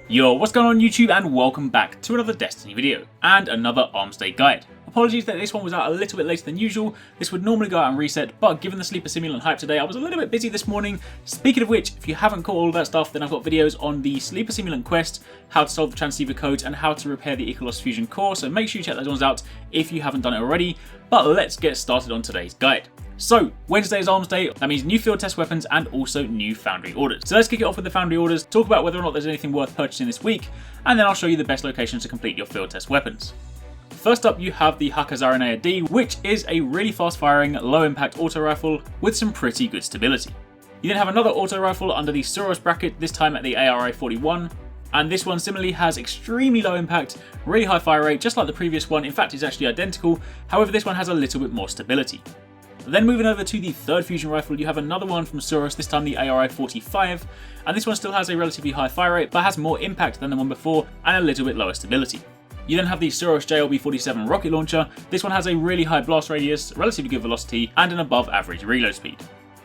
Yo, what's going on YouTube, and welcome back to another Destiny video and another Armsday guide. Apologies that this one was out a little bit later than usual. This would normally go out and reset, but given the sleeper simulant hype today, I was a little bit busy this morning. Speaking of which, if you haven't caught all of that stuff, then I've got videos on the sleeper simulant quest, how to solve the transceiver codes, and how to repair the Arekkz fusion core, so make sure you check those ones out if you haven't done it already. But let's get started on today's guide. So, Wednesday is Armsday, that means new field test weapons and also new Foundry orders. So let's kick it off with the Foundry orders, talk about whether or not there's anything worth purchasing this week, and then I'll show you the best locations to complete your field test weapons. First up, you have the Arekkz D, which is a really fast firing, low impact auto rifle with some pretty good stability. You then have another auto rifle under the Suros bracket, this time at the ARI-41. And this one similarly has extremely low impact, really high fire rate, just like the previous one. In fact, it's actually identical. However, this one has a little bit more stability. Then moving over to the third fusion rifle, you have another one from Suros, this time the ARI-45, and this one still has a relatively high fire rate, but has more impact than the one before and a little bit lower stability. You then have the Suros JLB-47 rocket launcher. This one has a really high blast radius, relatively good velocity, and an above average reload speed.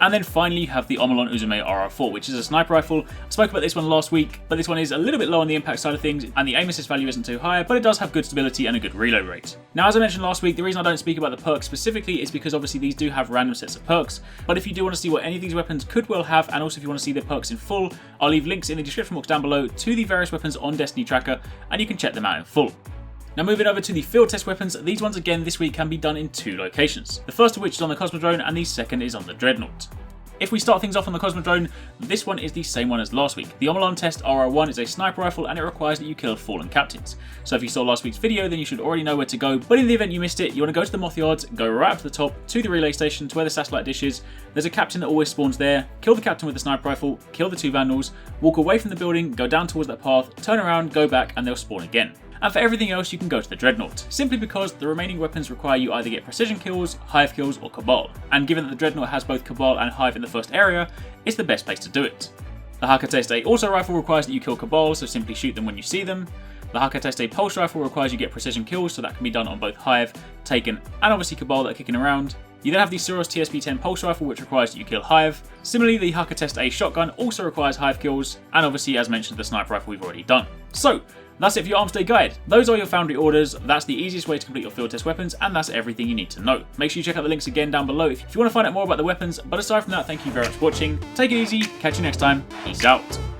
And then finally you have the Omolon Uzume RR4, which is a sniper rifle. I spoke about this one last week, but this one is a little bit low on the impact side of things, and the aim assist value isn't too high, but it does have good stability and a good reload rate. Now, as I mentioned last week, the reason I don't speak about the perks specifically is because obviously these do have random sets of perks, but if you do want to see what any of these weapons could well have, and also if you want to see the perks in full, I'll leave links in the description box down below to the various weapons on Destiny Tracker, and you can check them out in full. Now moving over to the field test weapons, these ones again this week can be done in two locations. The first of which is on the Cosmodrome, and the second is on the Dreadnought. If we start things off on the Cosmodrome, this one is the same one as last week. The Omolon Test RR1 is a sniper rifle, and it requires that you kill fallen captains. So if you saw last week's video, then you should already know where to go, but in the event you missed it, you want to go to the Moth Yards, go right up to the top, to the relay station, to where the satellite dish is. There's a captain that always spawns there. Kill the captain with the sniper rifle, kill the two vandals, walk away from the building, go down towards that path, turn around, go back, and they'll spawn again. And for everything else, you can go to the Dreadnought, simply because the remaining weapons require you either get precision kills, hive kills, or Cabal. And given that the Dreadnought has both Cabal and hive in the first area, it's the best place to do it. The Arekkz auto rifle requires that you kill Cabal, so simply shoot them when you see them. The Arekkz pulse rifle requires you get precision kills, so that can be done on both hive, taken, and obviously Cabal that are kicking around. You then have the Suros TSP-10 pulse rifle, which requires that you kill hive. Similarly, the Arekkz shotgun also requires hive kills, and obviously, as mentioned, the sniper rifle we've already done. So, that's it for your Armsday guide. Those are your Foundry orders, that's the easiest way to complete your field test weapons, and that's everything you need to know. Make sure you check out the links again down below if you want to find out more about the weapons, but aside from that, thank you very much for watching, take it easy, catch you next time, peace out.